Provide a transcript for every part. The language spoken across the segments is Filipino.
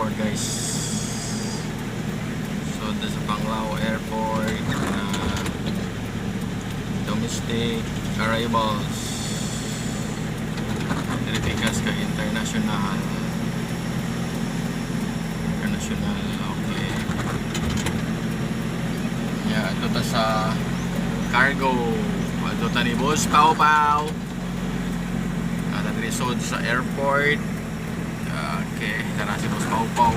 airport guys. So this is Panglao Airport, domestic arrivals, Pilipinas ka international, okay. Yeah, ito ta sa cargo, ito ta ni Boss Pau Pau at resort sa airport. Okay, tara si Boss Pau Pau.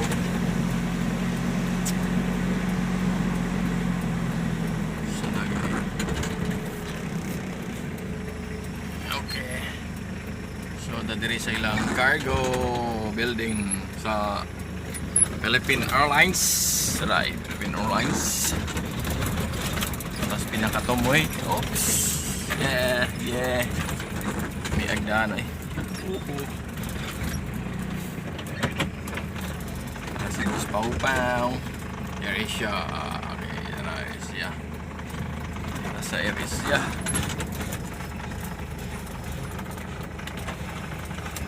Okay, so dadiri sa ilang cargo building sa Philippine Airlines, right? Philippine Airlines. Tapos pinakatomoy. Oops. Yeah. May agdaan eh. Kasi Boss Pau Pau. AirAsia. Okay, AirAsia. Nasa AirAsia.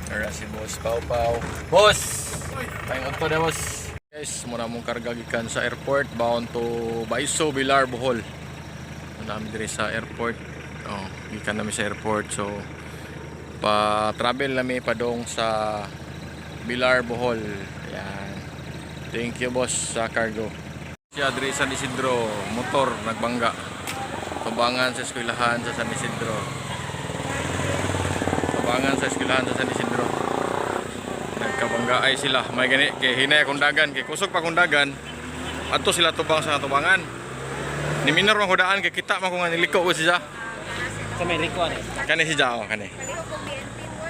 Tara si Boss Pau Pau. Boss! Pahingot to na boss. Guys, muna mong karga gikan sa airport bound to Baiso, Bilar, Bohol. Nami dire sa airport. Oh, gikan nami sa airport. So pa-travel nami padong sa Bilar, Bohol. Ayan. Thank you boss sa cargo. Siya dire sa San Isidro, motor nagbangga. Tubangan sa eskwelahan sa San Isidro. Tubangan sa eskwelahan sa San Isidro. Nagkabangga ay sila. May gani kay hinay akong dagan, kay kusog pa akong dagan. Adto sila tubang sa tubangan. Ni minor man hudaan kay kita man ko nga niliko ko siya. Sa may liko ni. Kani siya oh, kani.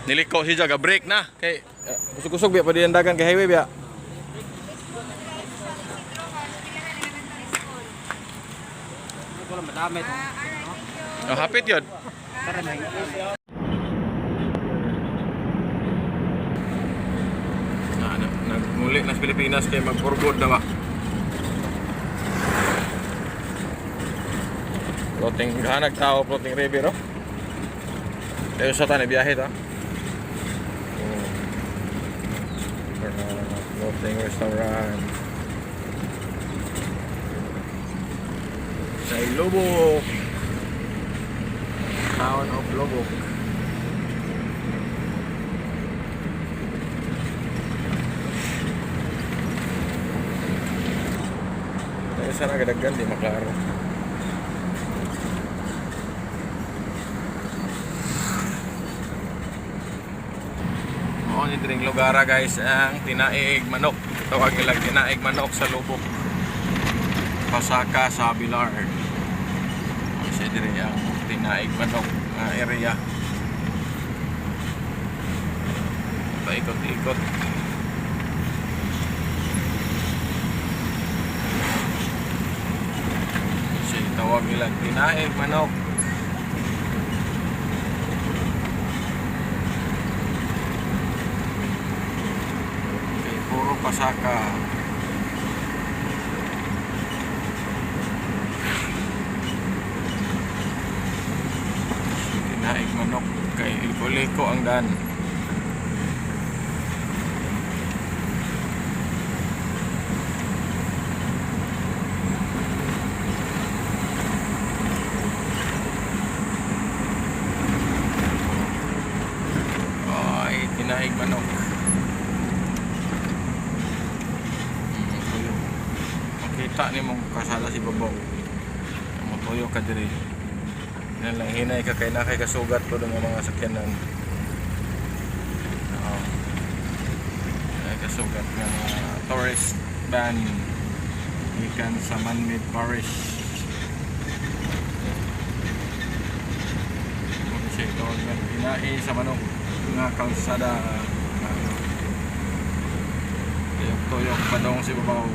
Niliko siya ga break na kay kusog-kusog biya pa diyan dagan kay highway biya. Ito lang madami to. Oh, hapit yun. Tara na. Nagmuli na sa Pilipinas kay mag-forgood na ba? Floating hanag tao, floating river oh. Tayo sa tanay biyahe ta. Floating restaurant. Sa Lubok. Town of Lubok. Tayo sana kadaggan di maklaro. Ni dring lugara guys ang tinaig manok. Tawag nila tinaig manok sa Lubok. Pasaka sa Bilar. Kasi dire ang tinaig manok area. Paikot-ikot. Kasi tawag nila tinaig manok. Pasaka. Tinaig manok kay liko-liko ang dan. Ay, tinaig manok. Kita ni mong kasala si babaw. Motoyo ka diri. Lang hinay ka kay nakay kasugat po ng mga sakyanan. Ay kasugat ng tourist van ikan sa man-made parish. Kasi ito ang pinai sa manok nga kalsada. Tuyok pa daw si babaw.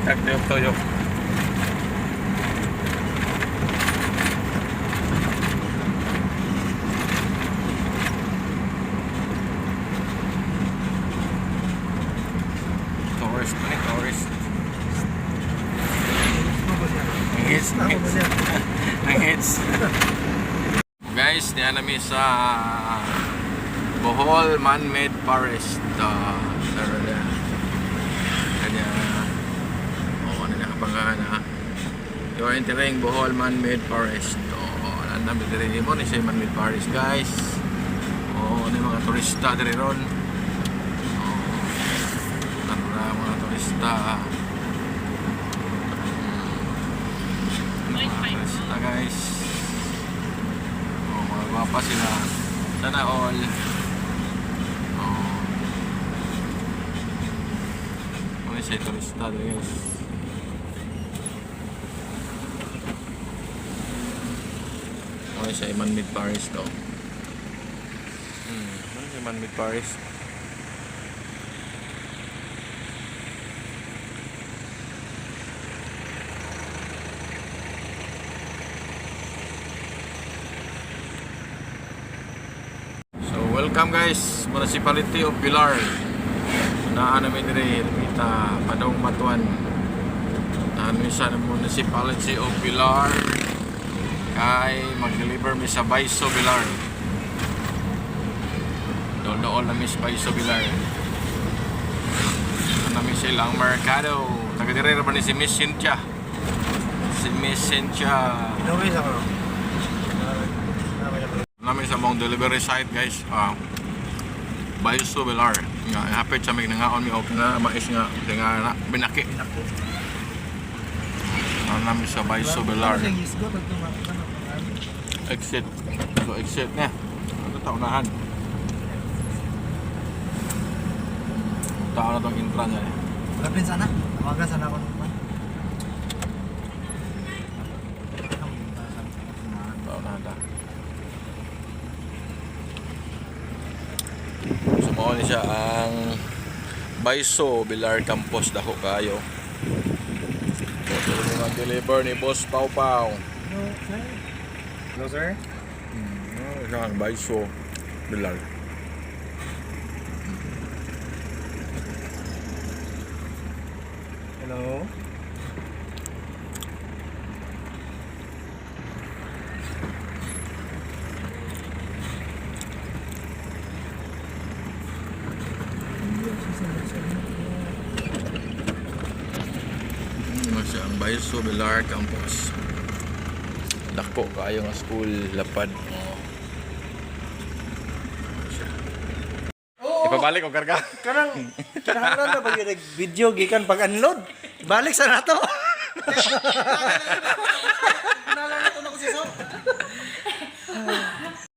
Nagtuyok-tuyok. Tourist na tourist. Ang hits. Ang hits. Guys, niya namin sa Bohol Man-Made Forest. Kanya, ano na kapangahan ha. You are entering Bohol Man-Made Forest. Alam namin din mo ni siya Man-Made Forest, guys. Ano yung mga turista din ron. Ano na mga turista. Mga turista, guys. Mga gwapa sila. Sana all. Ano siya turista din, guys. Ano siya Man-Made Forest to. Ano siya Man-Made Forest? Welcome guys, Municipality of Pilar. Naan namin rin, kita Padong Batuan. Naan mi sa Municipality of Pilar. Kay mag-deliver mi sa Baiso Pilar. Doon na mi sa Baiso Pilar. Doon na mi silang merkado. Taga-dire naman ni si Miss Cynthia. Si Miss Cynthia. Inuwi sa ko. Namin sa mong delivery site guys, Baiso Pilar nga hapit sa mig nangaon mi og na mais nga na binaki namin sa Baiso Pilar exit na ano taunahan taon na tong intra niya Lapin sana. Tawagan sana ako naman. taunahan Mao ni siya ang Baiso Pilar Campus dako kayo. Ito mga deliver ni Boss Pau Pau. No, sir. No, sir. Ito ang Baiso Pilar. Hello. Siya ang Baiso Pilar Campus. Dako kayo nga school lapad. Ipabalik ko karga. Kanang na pag nag-video gikan pag-unload. Balik sa nato. Nalala ko na ko si So.